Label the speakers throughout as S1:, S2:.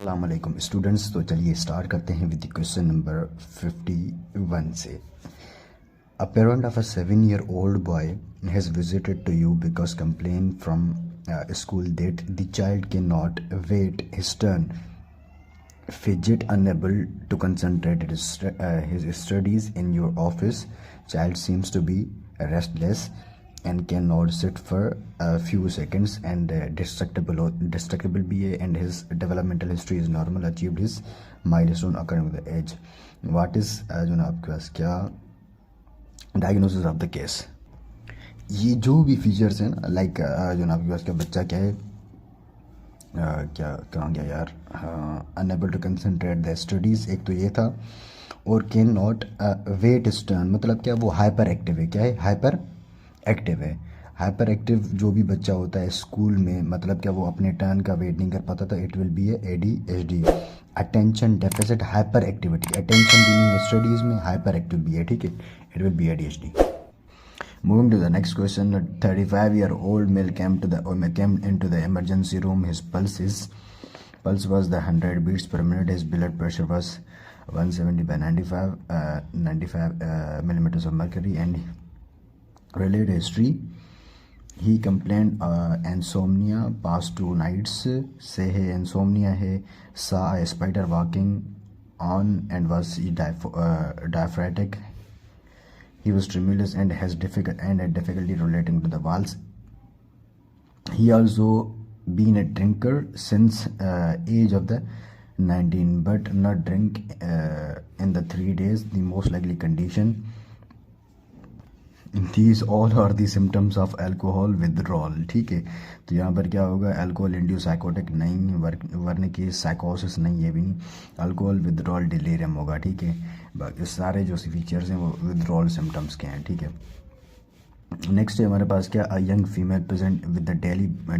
S1: अस्सलामुअलैकुम स्टूडेंट्स। तो चलिए स्टार्ट करते हैं विद क्वेश्चन नंबर 51 से। A parent of a 7-year-old boy has visited to you because complain from school that the child cannot wait his turn, fidget unable to concentrate his studies in your office. Child seems to be restless and cannot sit for a few seconds and distractible BA, and his developmental history is normal, achieved his milestone according to the age. What is जो ना आपके पास क्या diagnosis of the case. ये जो भी features हैं ना, लाइक जो ना आपके पास क्या बच्चा क्या है, क्या कहाँ गया यार, unable to concentrate the studies, एक तो ये था। और can not wait is turn, मतलब क्या वो हाइपर एक्टिव है। क्या है? हाइपर एक्टिव है। हाइपर एक्टिव जो भी बच्चा होता है स्कूल में, मतलब क्या वो अपने टर्न का वेट नहीं कर पाता, तो it will B A ADHD, attention deficit hyper activity. Attention भी नहीं है स्टडीज़ में, हाइपर एक्टिव भी है, ठीक है, it will B ADHD। Moving to the next question, a 35-year-old male came into the emergency room. His pulse was the 100 beats per minute. His blood pressure was 170 by 95 millimeters of mercury, and related history. He complained insomnia past 2 nights से है, insomnia है, saw a spider walking on and was diaphoretic. He was tremulous and had difficulty relating to the walls. He also been a drinker since age of the 19, but not drink in the 3 days. The most likely condition. These all are the symptoms of alcohol withdrawal, ठीक है। तो यहाँ पर क्या होगा, alcohol induce psychotic नहीं, वरना की साइकोसिस नहीं, ये भी नहीं, अल्कोहल विदड्रॉल डिलीरियम होगा, ठीक है। बाकी सारे जो फीचर्स हैं वो विदड्रॉल सिम्टम्स के हैं, ठीक है। नेक्स्ट है हमारे पास क्या, a young female present with the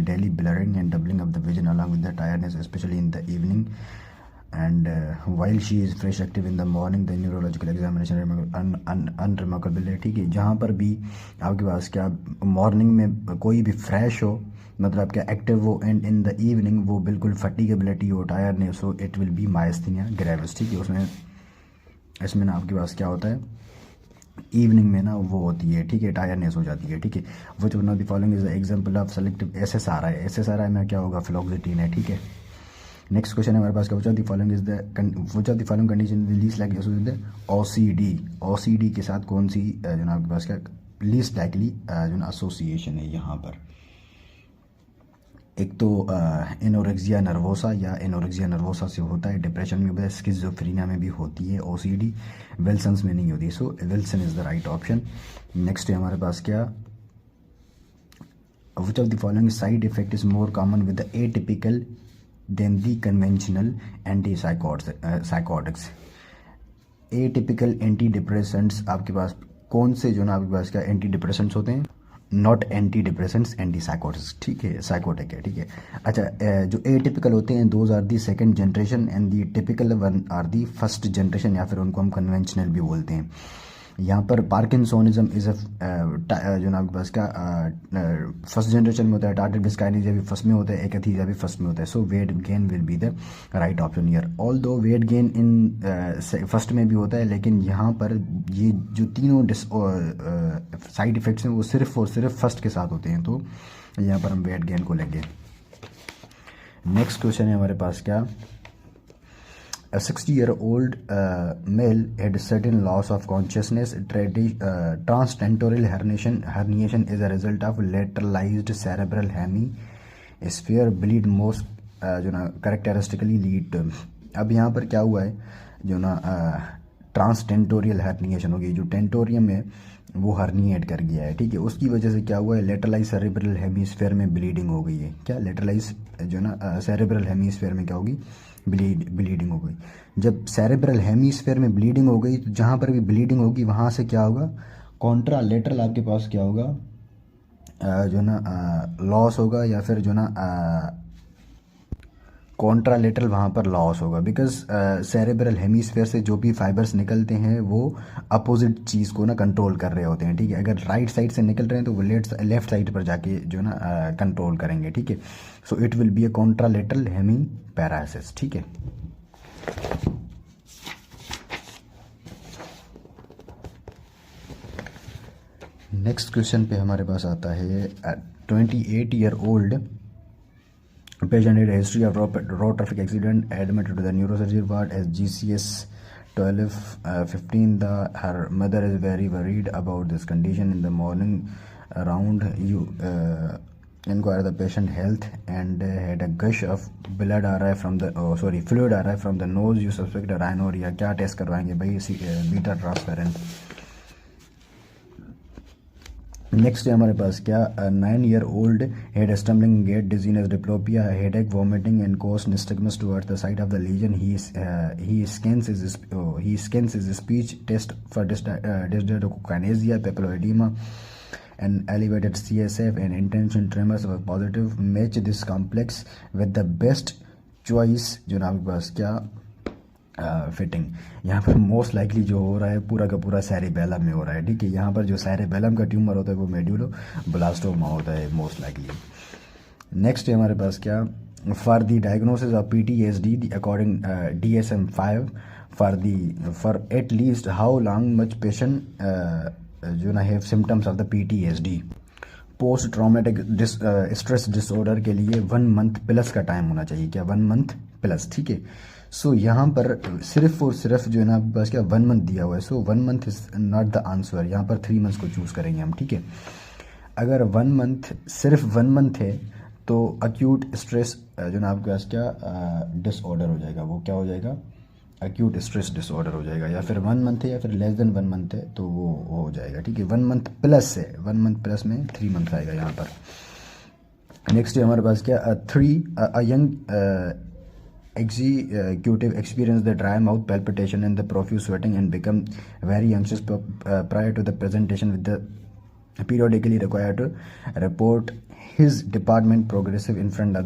S1: daily blurring and doubling of the vision along with the tiredness specially in the evening, and while she is fresh active in the morning, the neurological examination unremarkable है, ठीक है। जहाँ पर भी आपके पास क्या morning में कोई भी फ्रेश हो, मतलब क्या एक्टिव हो, एंड इन द इवनिंग वो बिल्कुल फटीगेबिलिटी हो, टायर्डनेस हो, it will be myasthenia gravis, ठीक है। उसमें इसमें ना आपके पास क्या होता है, इवनिंग में ना वो होती है, ठीक है, टायर्डनेस हो जाती है, ठीक है। Which one of the following is the example of selective SSRI। SSRI में क्या होगा, फ्लोक्सिटीन है, ठीक है। नेक्स्ट क्वेश्चन है हमारे पास, which of the following condition least likely associated with OCD। OCD के साथ कौन सी जो ना आपके पास क्या लीस्ट लाइकली जो ना एसोसिएशन है यहाँ पर। एक तो एनोरेक्सिया नर्वोसा या एनोरेक्सिया नर्वोसा से होता है, डिप्रेशन में होता है, स्किज़ोफ्रेनिया में भी होती है OCD, विल्सन्स में नहीं होती, so Wilson is the right option. Next है हमारे पास क्या, which of the following side effect is more common with the atypical than the conventional anti psychotics. Atypical anti depressants आपके पास कौन से जो ना आपके पास क्या एंटी डिप्रेसेंट्स होते हैं, not anti depressants, anti psychotics, ठीक है, साइकोटिक है, ठीक है। अच्छा, जो एटिपिकल होते हैं those are the second generation and the typical one are the first generation, या फिर उनको हम कन्वेंशनल भी बोलते हैं। यहाँ पर पार्किंसोनिज्म इज जो ना आपके पास क्या फर्स्ट जनरेशन में होता है, टार्गेट डिस्काइनेसिया भी फर्स्ट में होता है, एकथीसिया भी फर्स्ट में होता है, so weight gain will be the right option here. Although weight gain in first में भी होता है, लेकिन यहाँ पर ये जो तीनों साइड इफेक्ट्स हैं वो सिर्फ और सिर्फ फर्स्ट के साथ होते हैं, तो यहाँ पर हम वेट गेन को लेंगे। नेक्स्ट क्वेश्चन है हमारे पास क्या, A 60-year-old male had certain loss of consciousness. Transtentorial herniation is a result of lateralized cerebral hemisphere bleed most जो ना characteristically lead। अब यहाँ पर क्या हुआ है, जो ना ट्रांसटेंटोरियल हर्निएशन होगी, जो टेंटोरियम है वो हर्निएट कर गया है, ठीक है। उसकी वजह से क्या हुआ है, लेटरलाइज सेरेब्रल हेमीस्फेयर में ब्लीडिंग हो गई है। क्या लेटरलाइज जो ना सेरेब्रल हेमीस्फेयर में क्या होगी, ब्लीडिंग हो गई। जब सेरेब्रल हेमीस्फेयर में ब्लीडिंग हो गई, तो जहाँ पर भी ब्लीडिंग होगी वहाँ से क्या होगा, कॉन्ट्रा लेटरल आपके पास क्या होगा, जो ना लॉस होगा, या फिर जो ना कॉन्ट्रालेटरल वहाँ पर लॉस होगा, बिकॉज सेरेब्रल हेमीस्फेयर से जो भी फाइबर्स निकलते हैं वो अपोजिट चीज़ को ना कंट्रोल कर रहे होते हैं, ठीक है। अगर राइट साइड से निकल रहे हैं तो वो लेफ्ट साइड पर जाके जो ना कंट्रोल करेंगे, ठीक है। So it will be a contralateral hemiparesis, ठीक है। नेक्स्ट क्वेश्चन पे हमारे पास आता है 28-year-old patient had a history of road traffic accident, admitted to the neurosurgery ward as GCS 12-15. Her mother is very worried about this condition. In the morning around you inquire the patient health and had a gush of blood arrive from the fluid arrive from the nose. You suspect a rhinorrhea. क्या test करवाएंगे भाई? Beta ट्रांसफेरेंट। Next है हमारे पास क्या 9-year-old had a stumbling gait, dizziness, diplopia, headache, vomiting and caused nystagmus towards the site of the lesion. He scans his speech test for dysdiadochokinesia, papilloedema and elevated CSF and intention tremors were positive. Match this complex with the best choice जो ना आपके पास क्या fitting. यहाँ पर most likely जो हो रहा है पूरा का पूरा सैरिबेलम में हो रहा है, ठीक है। यहाँ पर जो सैरिबेलम का ट्यूमर होता है वो मेड्यूलोब्लास्टोमा होता है मोस्ट लाइकली। नेक्स्ट है हमारे पास क्या for the diagnosis of PTSD according DSM-5 for at least how long much patient जो ना have symptoms of the PTSD। Post traumatic stress disorder के लिए 1 month प्लस का टाइम होना चाहिए, क्या 1 month प्लस, ठीक है। सो यहाँ पर सिर्फ और सिर्फ जो है ना बस क्या 1 month दिया हुआ है। सो 1 month is not the answer, यहाँ पर 3 months को चूज़ करेंगे हम, ठीक है। अगर 1 month सिर्फ 1 month है तो अक्यूट स्ट्रेस जो ना आपके पास क्या डिसऑर्डर हो जाएगा, वो क्या हो जाएगा अक्यूट स्ट्रेस डिसऑर्डर हो जाएगा। या फिर 1 month है या फिर लेस देन 1 month है तो वो हो जाएगा, ठीक है। 1 month प्लस है, 1 month प्लस में 3 months आएगा यहाँ पर। नेक्स्ट है हमारे पास क्या young executive experience the dry mouth, palpitation and the profuse sweating and become very anxious prior to the presentation with the periodically required to report his department progressive in front of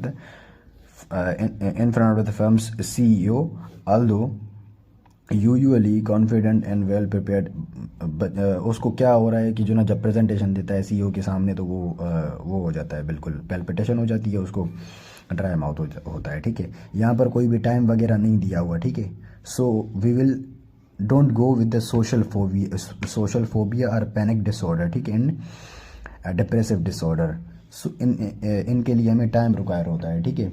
S1: the firm's CEO, although usually confident and well prepared. उसको क्या हो रहा है कि जो ना जब presentation देता है CEO के सामने तो वो हो जाता है, बिल्कुल पैल्पिटेशन हो जाती है, उसको ड्राई माउथ होता है, ठीक है। यहाँ पर कोई भी टाइम वगैरह नहीं दिया हुआ, ठीक है। So we will don't go with the social phobia और पैनिक डिसऑर्डर, ठीक है, इन डिप्रेसिव डिसऑर्डर। सो इनके लिए हमें टाइम रिक्वायर होता है, ठीक है।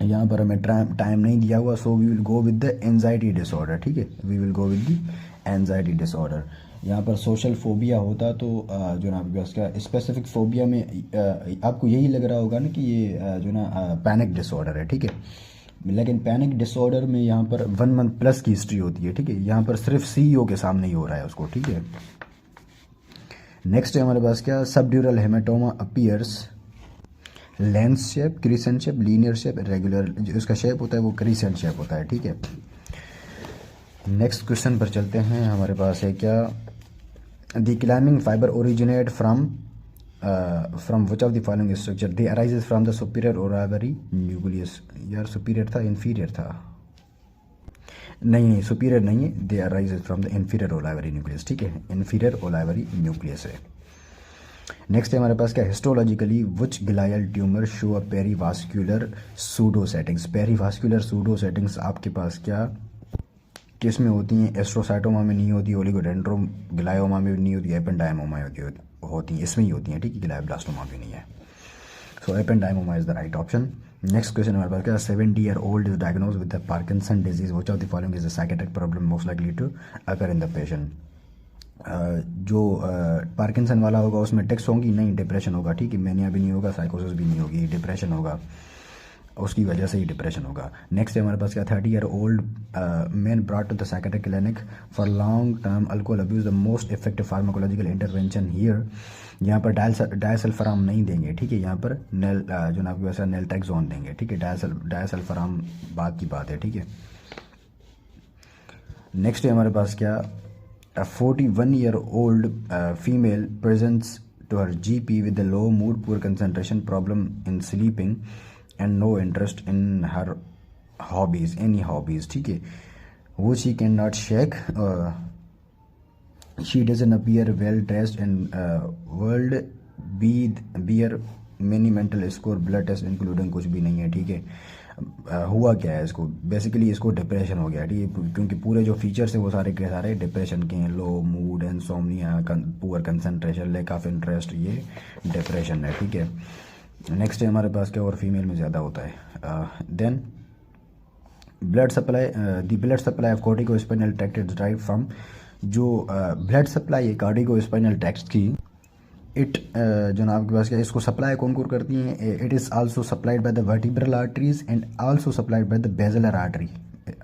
S1: यहाँ पर हमें टाइम नहीं दिया हुआ। So we will go with the anxiety disorder, ठीक है, we will go with the anxiety disorder. यहाँ पर सोशल फोबिया होता तो जो ना आपके पास क्या स्पेसिफिक फोबिया में आपको यही लग रहा होगा ना कि ये जो ना पैनिक डिसऑर्डर है, ठीक है। लेकिन पैनिक डिसऑर्डर में यहाँ पर 1 month प्लस की हिस्ट्री होती है, ठीक है। यहाँ पर सिर्फ CEO के सामने ही हो रहा है उसको, ठीक है। नेक्स्ट है हमारे पास क्या subdural haematoma appears lens shape, crescent shape, linear shape, regular. जो इसका शेप होता है वो क्रिसेंट शेप होता है, ठीक है। नेक्स्ट क्वेश्चन पर चलते हैं। हमारे पास है क्या the climbing fibre originate from which of the following structure? They arises from the superior olivary nucleus. यार सुपीरियर था इन्फीरियर था? नहीं सुपीरियर नहीं है, they arises from the inferior olivary nucleus, ठीक है, इन्फीरियर ओलाइवरी न्यूक्लियस है। नेक्स्ट है हमारे पास क्या histologically which glial tumour show a perivascular pseudo settings? Perivascular pseudo settings आपके पास क्या किस में होती हैं? एस्ट्रोसाइटोमा में नहीं होती, ओलिगोडेंड्रोम ग्लायोमा में नहीं होती, एपेंडाइमोमा होती हैं, इसमें ही होती हैं, ठीक है, ग्लायोब्लास्टोमा भी नहीं है। So ependymoma is the right option. Next question हमारे पास क्या 70-year-old is diagnosed with the Parkinson disease, which of the following is a psychiatric problem most likely to occur in the patient? जो पार्किंसन वाला होगा उसमें ticks होंगी नहीं, depression होगा, ठीक है, मैनिया भी नहीं होगा, साइकोसिस भी नहीं होगी, डिप्रेशन होगा, उसकी वजह से ही डिप्रेशन होगा। नेक्स्ट है हमारे पास क्या 30-year-old man brought to the psychiatric clinic for long term alcohol abuse, the most effective pharmacological intervention here. यहाँ पर डायसल्फराम नहीं देंगे, ठीक है, यहाँ पर जो ना आपकी वैसा नेल्ट्रेक्सोन देंगे, ठीक है, डायसल्फराम बात की बात है, ठीक है। नेक्स्ट है हमारे पास क्या A 41-year-old female presents to her GP with a low mood, poor concentration, problem in sleeping, and no interest in her hobbies, any hobbies, ठीक है, वो she can not shake, she doesn't appear well dressed and world be beer mini mental score blood test including, कुछ भी नहीं है, ठीक है। हुआ क्या है इसको, बेसिकली इसको डिप्रेशन हो गया, ठीक है, क्योंकि पूरे जो फीचर्स है वो सारे के सारे डिप्रेशन के हैं। Low mood, insomnia, poor concentration, lack of interest, ये डिप्रेशन है, ठीक है। नेक्स्ट है हमारे पास क्या, और फीमेल में ज़्यादा होता है। Then blood supply, the blood supply of corticospinal tract is drive from, जो ब्लड सप्लाई है कार्डिको स्पाइनल ट्रैक्ट की, इट जनाब के पास क्या, इसको सप्लाई कौन कौन करती हैं, it is also supplied by the vertebral arteries and also supplied by the Baszler artery,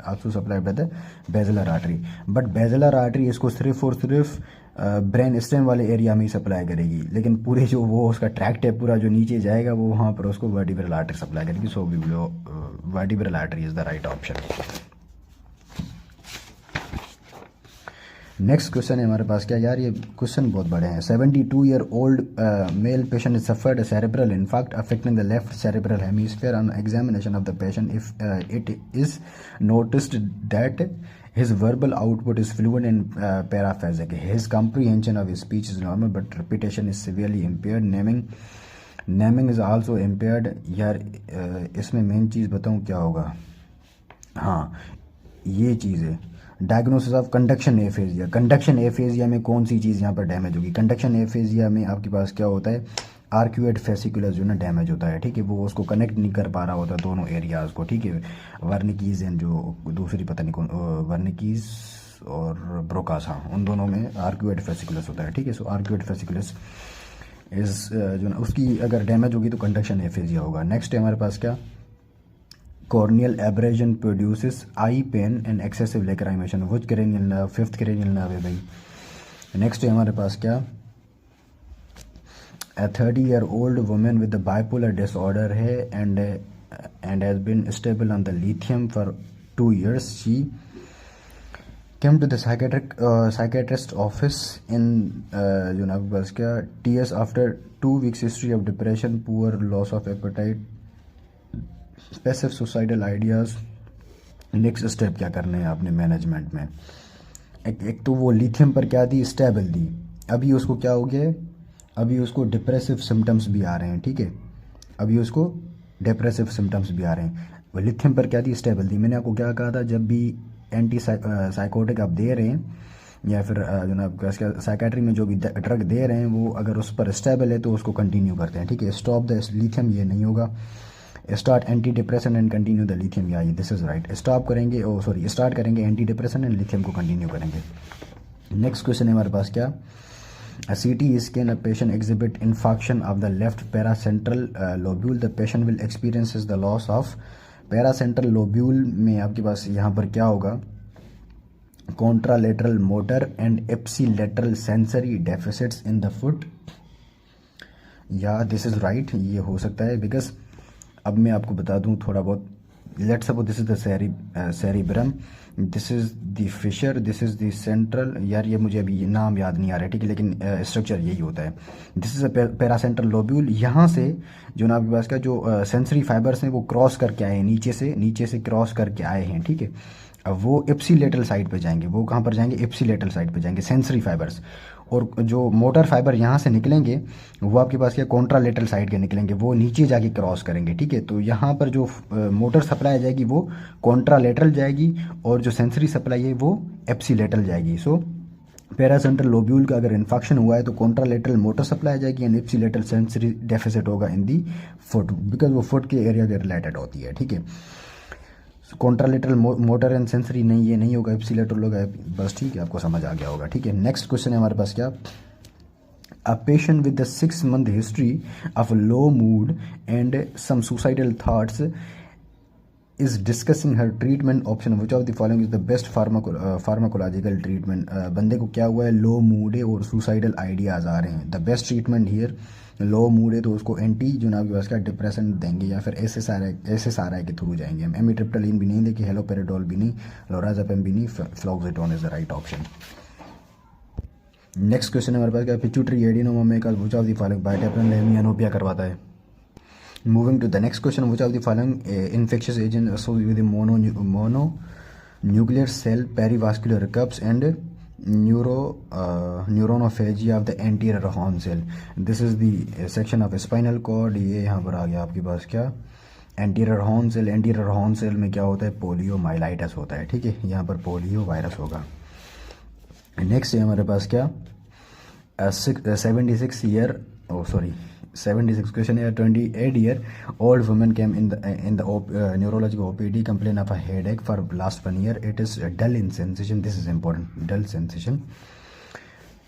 S1: also supplied by the Baszler artery. But Baszler artery इसको सिर्फ और सिर्फ ब्रेन स्टेम वाले एरिया में ही सप्लाई करेगी, लेकिन पूरे जो वो उसका ट्रैक्ट है पूरा जो नीचे जाएगा वो वहाँ पर उसको वर्टिब्रल आर्टरी सप्लाई करेगी। So we will vertebral artery is the right option. Next question है हमारे पास क्या, यार ये क्वेश्चन बहुत बड़े हैं। 72-year-old male patient is suffered cerebral infarct affecting the left cerebral hemisphere on examination of the patient if it is noticed that his verbal output is fluent and paraphasic, his comprehension of speech is normal but repetition is severely impaired, naming is also impaired। यार इसमें main चीज़ बताऊँ क्या होगा, हाँ ये चीज़ है, diagnosis of conduction aphasia. Conduction aphasia में कौन सी चीज़ यहाँ पर डैमेज होगी, कंडक्शन एफेजिया में आपके पास क्या होता है, आर्क्यूएट फेसिकुलर जो ना डैमेज होता है, ठीक है, वो उसको कनेक्ट नहीं कर पा रहा होता दोनों एरियाज़ को, ठीक है। वर्निकीज एंड जो दूसरी पता नहीं कौन, वर्निकीज और ब्रोकास, हाँ उन दोनों में आर्क्यूएट फेसिकुलस होता है, ठीक है। सो आर्क्यूएट फेसिकुलस इस जो ना उसकी अगर डैमेज होगी तो कंडक्शन एफेजिया होगा। नेक्स्ट है हमारे पास क्या, corneal abrasion produces eye pain and excessive lacrimation, which cranial nerve, fifth cranial nerve है भाई। नेक्स्ट है हमारे पास क्या, a 30-year-old woman with the bipolar disorder है and has been stable on the lithium for 2 years, she came to the psychiatrist office in जो ना आपके पास क्या, TS after 2 weeks history of depression, poor loss of appetite, passive suicidal ideas. Next step क्या करने हैं आपने management में, एक तो वो लिथियम पर क्या दी, स्टेबल दी, अभी उसको क्या हो गया, अभी उसको डिप्रेसिव सिम्टम्स भी आ रहे हैं, ठीक है, अभी उसको डिप्रेसिव सिम्टम्स भी आ रहे हैं। वो लिथियम पर क्या दी, स्टेबल दी। मैंने आपको क्या कहा था, जब भी एंटी साइकोटिक आप दे रहे हैं या फिर जो ना साइकेट्री में जो भी ड्रग दे रहे हैं वो अगर उस पर स्टेबल है तो उसको कंटिन्यू करते हैं, ठीक है। स्टॉप द लिथियम, ये नहीं होगा। Start anti depression and continue the lithium, या दिस इज राइट। स्टॉप करेंगे, ओ सॉरी स्टार्ट करेंगे एंटी डिप्रेशन एंड लिथियम को कंटिन्यू करेंगे। नेक्स्ट क्वेश्चन है हमारे पास क्या, a CT scan a patient exhibit infarction of the left paracentral lobule, the patient will experiences the loss of paracentral lobule में आपके पास यहाँ पर क्या होगा, contralateral motor and ipsilateral sensory deficits in the foot, या दिस इज राइट, ये हो सकता है बिकॉज अब मैं आपको बता दूं थोड़ा बहुत। Let's suppose this is the cerebrum, this is the fissure, this is the central, यार ये मुझे अभी नाम याद नहीं आ रहा है, ठीक है, लेकिन स्ट्रक्चर यही होता है। This is a paracentral lobule, यहाँ से जो ना आपके पास का जो सेंसरी फाइबर्स हैं वो क्रॉस करके आए हैं, नीचे से क्रॉस करके आए हैं, ठीक है। अब वो एप्सिलेटरल साइड पे जाएंगे, वो कहाँ पर जाएंगे, एप्सिलेटरल साइड पे जाएंगे सेंसरी फाइबर्स, और जो मोटर फाइबर यहाँ से निकलेंगे वो आपके पास क्या कॉन्ट्रालेटरल साइड के निकलेंगे, वो नीचे जाके क्रॉस करेंगे, ठीक है। तो यहाँ पर जो मोटर सप्लाई जाएगी वो कॉन्ट्रालेटरल जाएगी और जो सेंसरी सप्लाई है वो एप्सिलेटरल जाएगी। सो पैरासेंट्रल लोब्यूल का अगर इन्फेक्शन हुआ है तो कॉन्ट्रालेटरल मोटर सप्लाई जाएगी एंड एप्सिलेटरल सेंसरी डेफिसिट होगा इन दी फुट, बिकॉज वो फुट के एरिया के रिलेटेड होती है, ठीक है। कॉन्ट्रालेटरल मोटर एंड सेंसरी नहीं, ये नहीं होगा, एप्सिलेटरल होगा, बस ठीक है, आपको समझ आ गया होगा, ठीक है। नेक्स्ट क्वेश्चन है हमारे पास क्या, a patient with the 6 month history of low mood and some suicidal thoughts is discussing her treatment option, which of the following is the best pharmacological treatment. बंदे को क्या हुआ है, लो मूड है और सुसाइडल आइडियाज आ रहे हैं। The best treatment here, low mood है तो उसको एंटी जो ना उसका डिप्रेशन देंगे या फिर SSRI के थ्रू जाएंगे हम। एमिट्रिप्टालिन भी नहीं देंगे, हेलोपेरिडोल भी नहीं, लोराज़ेपम भी नहीं, fluoxetine is the right option. Next question हमारे पास क्या, पिट्यूटरी एडिनोमा में का विच ऑफ द फॉलोइंग बायोटेप्टन लेमियानोपिया करवाता है। Moving to the next question, which of the following infectious agents associated with the mononuclear cell perivascular cups and neuronophagy of the anterior horn cell? This is the section of spinal cord. ये यहाँ पर आ गया आपके पास क्या, anterior horn cell. Anterior horn cell में क्या होता है, पोलियो माइलाइटस होता है. ठीक है, यहाँ पर पोलियो वायरस होगा. नेक्स्ट है हमारे पास क्या, 76 question here. 28-year old woman came in the neurological OPD, complain of a headache for last 1 year. It is dull in sensation. This is important, dull sensation.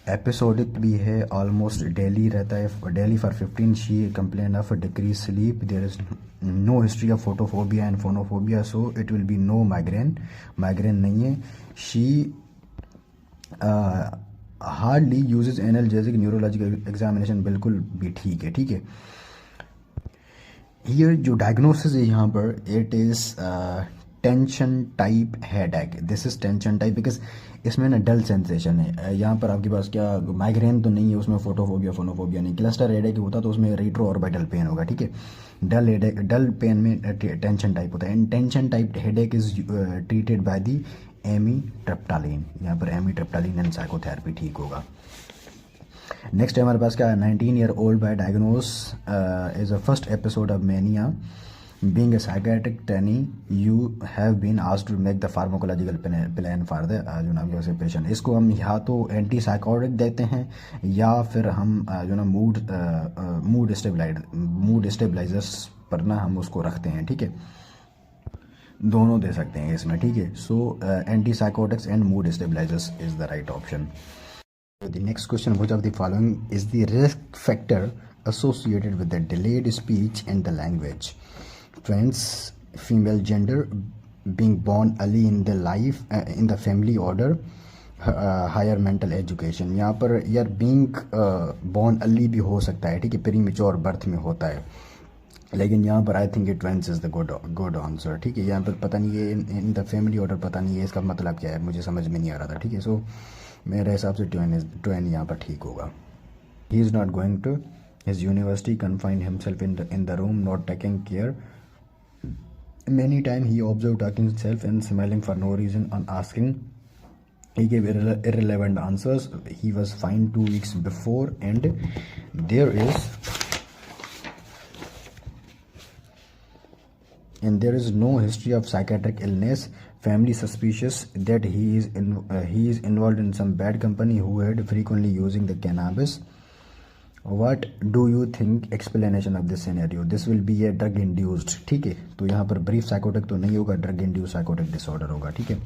S1: Episodic भी है, almost daily रहता है, daily for 15. She complain of decrease sleep. There is no history of photophobia and phonophobia, so it will be no migraine. Migraine नहीं है. She hardly uses analgesic. Neurological examination बिल्कुल भी ठीक है. ठीक है, ये जो डायग्नोसिस है यहाँ पर, it is tension type headache. This is tension type because इसमें ना डल सेंसेशन है. यहाँ पर आपके पास क्या, माइग्रेन तो नहीं है उसमें, फोटोफोबिया फोनोफोबिया नहीं. क्लस्टर हेडेक होता तो उसमें रेट्रो ऑर्बिटल पेन होगा. ठीक है, डल हेडेक, डल पेन में टेंशन टाइप होता है. And tension type headache is treated by the amitriptyline. यहाँ पर एमीट्रिप्टालिन एंड साइकोथेरेपी ठीक होगा. नेक्स्ट है हमारे पास क्या, 19-year old by diagnose is a first episode of mania. Being a psychiatric trainee, you have been asked to make the pharmacological plan for the patient. इसको हम या तो एंटी साइकोटिक देते हैं या फिर हम मूड स्टेबलाइजर्स पर ना हम उसको रखते हैं. ठीक है, दोनों दे सकते हैं इसमें. ठीक है, so anti psychotics and mood stabilisers is the right option. The next question, which of the following is the risk factor associated with the delayed speech and the language? Trans, female gender, being born early in the life, in the family order, higher mental education. यहाँ पर यार being born early भी हो सकता है. ठीक है, premature birth में होता है, लेकिन यहाँ पर I think it ट्वेंस is the good answer. ठीक है, यहाँ पर पता नहीं है इन द फैमिली ऑर्डर, पता नहीं है इसका मतलब क्या है, मुझे समझ में नहीं आ रहा था. ठीक है, सो मेरे हिसाब से ट्वेन यहाँ पर ठीक होगा. He is not going to his university, confine himself in the room, not taking care. Many time he observe talking self and smiling for no reason on asking. He gave irrelevant answers. He was fined 2 weeks before, and there is no history of psychiatric illness. Family suspicious that he is involved in some bad company who had frequently using the cannabis. What do you think explanation of this scenario? This will be a drug induced. ठीक है, तो यहाँ पर brief psychotic तो नहीं होगा, drug induce psychotic disorder होगा. ठीक है,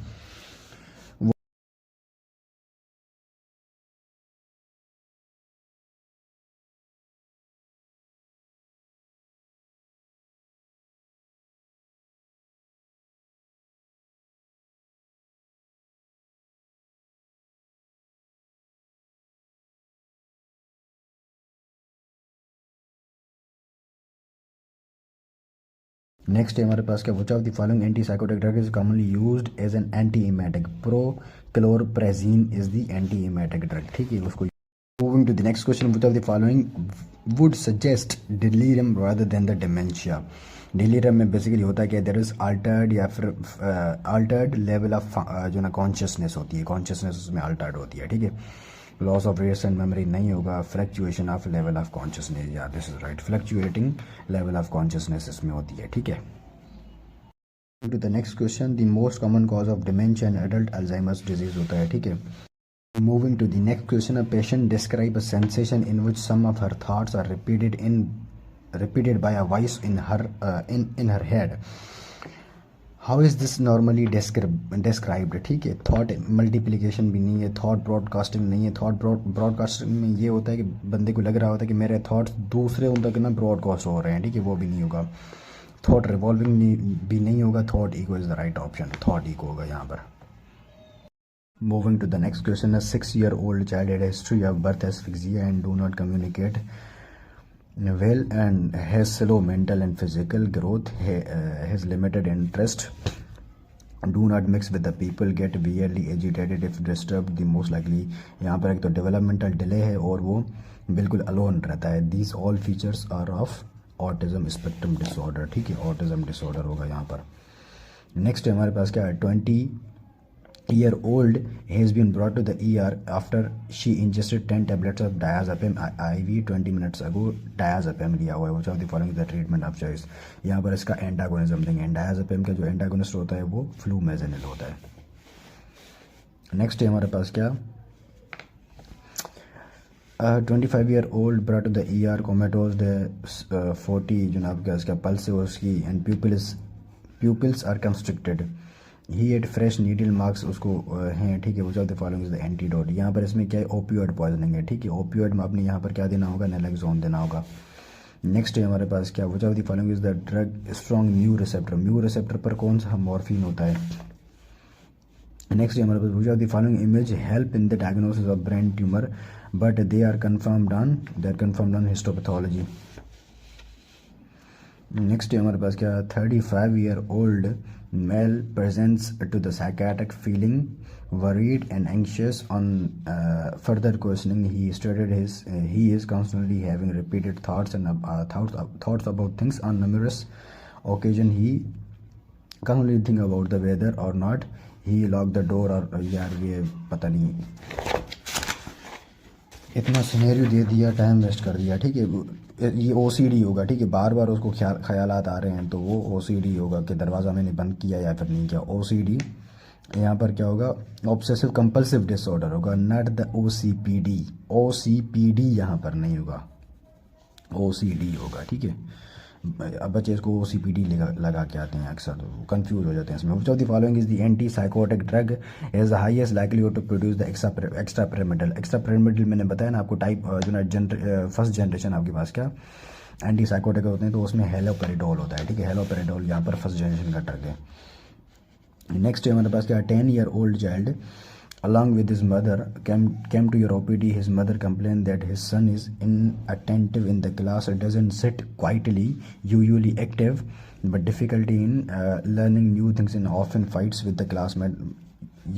S1: नेक्स्ट है हमारे पास क्या, which of the following anti psychotic drug is commonly used as an anti emetic? Prochlorperazine is the anti emetic drug. ठीक है, उसको. Moving to the next question, which of the following would suggest delirium rather than the dementia? Delirium में basically होता है कि there is Altered या फिर Altered level of जो ना कॉन्शियसनेस होती है, कॉन्शियसनेस उसमें अल्टर्ड होती है. ठीक है, लॉस ऑफ रिसेंट मेमोरी नहीं होगा, fluctuation of level of consciousness, या this is right, fluctuating level of consciousness इसमें होती है. ठीक है, to the next question, the most common cause of dementia in adult Alzheimer's disease होता है. ठीक है, moving to the next question, a patient describe a sensation in which some of her thoughts are repeated by a voice in her head. How is this normally described? ठीक है, thought multiplication भी नहीं है, thought broadcasting नहीं है. Thought broadcasting में ये होता है कि बंदे को लग रहा होता है कि मेरे थॉट्स दूसरे उन तक ना ब्रॉडकास्ट हो रहे हैं. ठीक है, वो भी नहीं होगा. थॉट रिवॉल्विंग भी नहीं होगा. Thought echo is the right option. Thought echo होगा यहाँ पर. Moving to the next question, a 6-year-old child had a history of birth asphyxia and do not communicate well and has slow mental and physical growth, has limited interest, do not mix with the people, get weirdly agitated if disturbed. the most likely, यहाँ पर एक तो developmental delay है और वो बिल्कुल alone रहता है. these all features are of autism spectrum disorder, ठीक है, ऑटिज्म डिसऑर्डर होगा यहाँ पर। नेक्स्ट हमारे पास क्या है, 20-year-old has been brought to the ER after she ingested 10 tablets of diazepam IV 20 minutes ago। diazepam लिया हुआ है, which of the following is the treatment of choice। यहाँ पर इसका एंटागोनिज्म देंगे। diazepam का जो एंटागोनिस्ट होता है वो फ्लूमेजेनिल होता है। नेक्स्ट है हमारे पास क्या, 25-year-old brought to the ER comatose, the 40 जनाब का इसका पल्स है उसकी, and pupils are constricted, he had fresh needle marks उसको हैं, ठीक है। which of the following is the antidote। यहाँ पर इसमें क्या है, ओपियोइड पॉइजनिंग है, ठीक है। ओपियोइड में आपने यहाँ पर क्या देना होगा, नैलोक्सोन देना होगा। नेक्स्ट है हमारे पास क्या, which of the following is the drug strong mu receptor। Mu receptor पर कौन सा मॉर्फिन होता है। नेक्स्ट है हमारे पास, which of the following image help in the diagnosis of brain tumor but they are confirmed on histopathology। Next है हमारे पास क्या, 35-year-old male presents to the psychiatric feeling worried and anxious। On further questioning he stated he is constantly having repeated thoughts thoughts about things। On numerous occasions he constantly think about the weather or not he locked the door। और यार ये पता नहीं, इतना scenario दे दिया, time waste कर दिया, ठीक है। ये OCD होगा, ठीक है। बार बार उसको ख्यालात आ रहे हैं तो वो OCD होगा कि दरवाज़ा मैंने बंद किया या फिर नहीं किया। OCD यहाँ पर क्या होगा, ऑब्सेसिव कंपल्सिव डिसऑर्डर होगा, नॉट द OCPD। OCPD यहाँ पर नहीं होगा, OCD होगा, ठीक है। अब बच्चे इसको OCPD लगा के आते हैं, अक्सर तो कंफ्यूज हो जाते हैं इसमें। which of the following is the anti psychotic drug has the highest likelihood to produce the extra pyramidal। Extra pyramidal मैंने बताया ना आपको, टाइप जो ना फर्स्ट जनरेशन आपके पास क्या एंटी साइकोटिक होते हैं तो उसमें हेलोपेरिडोल होता है, ठीक है। हेलोपेरिडोल यहाँ पर फर्स्ट जनरेशन का ड्रग है। नेक्स्ट है हमारे पास क्या, 10-year-old child along with his mother came to your OPD। his mother complained that his son is inattentive in the class, doesn't sit quietly, usually active but difficulty in learning new things and often fights with the classmate।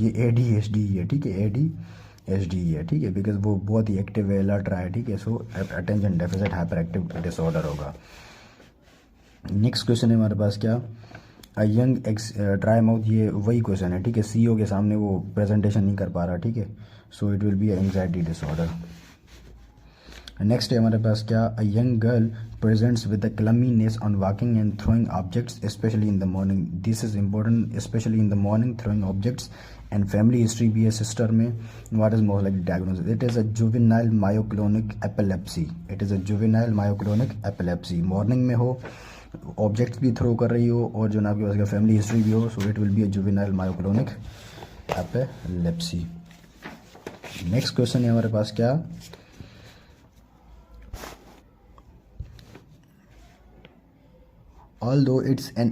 S1: ये ADHD है, ठीक है, ADHD है, ठीक है, because वो बहुत ही active है, अलर्ट रहा है, ठीक है। सो attention deficit hyper active disorder होगा। नेक्स्ट क्वेश्चन है हमारे पास क्या, यंग ड्राई माउथ, ये वही क्वेश्चन है, ठीक है। CEO के सामने वो प्रेजेंटेशन नहीं कर पा रहा, ठीक है। So it will be anxiety disorder. Next है हमारे पास क्या, a young girl presents with the clumsiness on walking and throwing objects specially in the morning. This is important, specially in the morning throwing objects and family history भी है sister में। What is most like diagnosis, it is a juvenile myoclonic epilepsy. It is a juvenile myoclonic epilepsy. Morning में हो, objects भी throw कर रही हो और जो ना आपके पास फैमिली हिस्ट्री भी हो, सो it will be a juvenile myoclonic epilepsy. Next question है हमारे पास क्या, although it's an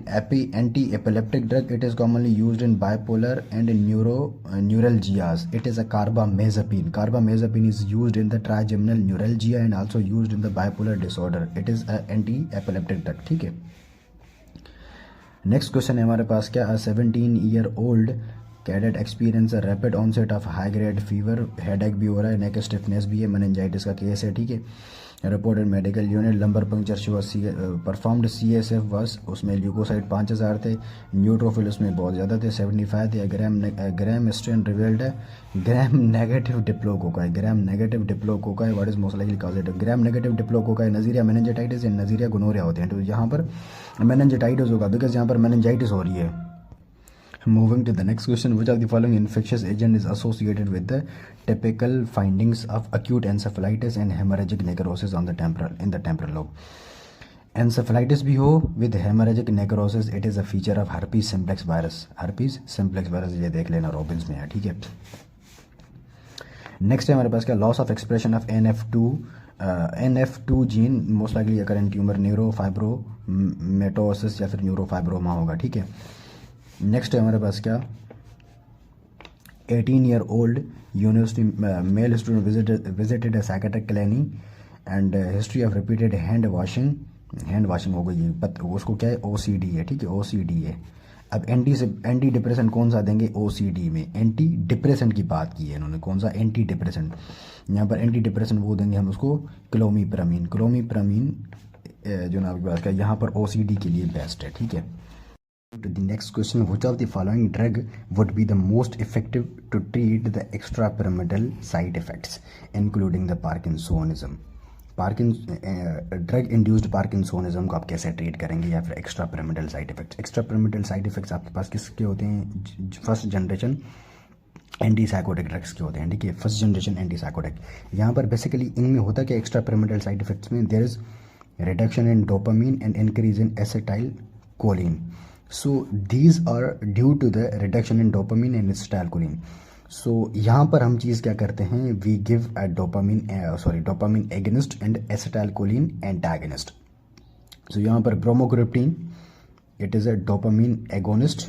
S1: anti-epileptic drug, it is commonly used in bipolar and in neuralgias। it is a carbamazepine। Carbamazepine is used in the trigeminal neuralgia and also used in the bipolar disorder। it is an anti-epileptic drug, ठीक है। Next question है हमारे पास क्या, 17-year-old cadet experience a rapid onset of high grade fever, headache भी हो रहा है, नेक स्टिफनेस भी है, मेनिंजाइटिस का केस है, ठीक है। Reported medical unit lumbar puncture show performed CSF बस, उसमें ल्यूकोसाइड 5000 थे, न्यूट्रोफिल उसमें बहुत ज़्यादा थे 75 थे। ग्राम स्ट्रेन रिवेल्ड है, gram negative diplococci, gram negative diplococci. What is most likely causative, gram negative diplococci Neisseria meningitis या नज़ीरिया गोनोरिया होते हैं, तो यहाँ पर मेनिंजाइटिस होगा बिकॉज यहाँ पर मेनिंजाइटिस हो रही है। Moving to the next question, which of the following infectious agent is associated with the typical findings of acute encephalitis and hemorrhagic necrosis on the temporal lobe? Encephalitis भी हो with hemorrhagic necrosis, it is a feature of herpes simplex virus। herpes simplex virus ये देख लेना, Robins में है, ठीक है। Next है हमारे पास क्या, loss of expression of NF2 gene most likely occur in tumour neurofibromatosis या फिर न्यूरोफाइब्रोमा होगा, ठीक है। नेक्स्ट है हमारे पास क्या, 18-year-old university male student visited a psychiatric clinic and history of repeated hand washing हो गई, उसको क्या है, OCD है, ठीक है, OCD है। अब एंटी डिप्रेशन कौन सा देंगे, OCD में एंटी डिप्रेशन की बात की है इन्होंने, कौन सा एंटी डिप्रेशन, यहाँ पर एंटी डिप्रेशन वो देंगे हम उसको क्लोमीप्रामीन। जो ना आपके पास का यहाँ पर OCD के लिए बेस्ट है, ठीक है। To the next question, which of the following drug would be the most effective to treat the extrapyramidal side effects, including the Parkinsonism? Drug induced parkinsonism को आप कैसे ट्रीट करेंगे, या फिर extra pyramidal side effects. Extra pyramidal side effects आपके पास किसके होते हैं? First generation anti psychotic drugs के होते हैं, ठीक है, फर्स्ट जनरेशन एंटी साइकोटिक। यहाँ पर बेसिकली इनमें होता क्या एक्स्ट्रा पिरामिडल साइड इफेक्ट्स में, there is reduction in dopamine and increase in acetyl choline. So these are due to the reduction in dopamine and acetylcholine. So यहाँ पर हम चीज़ क्या करते हैं, we give a dopamine agonist and acetylcholine antagonist. So यहाँ पर bromocriptine, it is a dopamine agonist,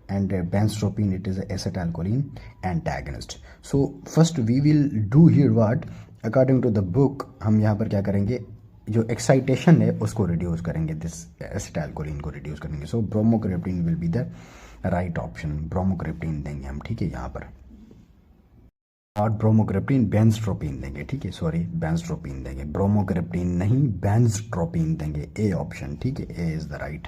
S1: and benztropine, it is a acetylcholine antagonist. So first we will do here what, according to the book, हम यहाँ पर क्या करेंगे, जो excitation है उसको रिड्यूस करेंगे, दिस एसिटाइलकोलिन को रिड्यूस करेंगे। So bromocriptine will be the right option, bromocriptine देंगे हम, ठीक है। यहाँ पर नॉट ब्रोमोक्रिप्टिन, बेंजट्रोपिन देंगे, ठीक है, सॉरी बेंजट्रोपिन देंगे, ब्रोमोक्रिप्टिन नहीं बेंजट्रोपिन देंगे, ए ऑप्शन, ठीक है, ए इज द राइट।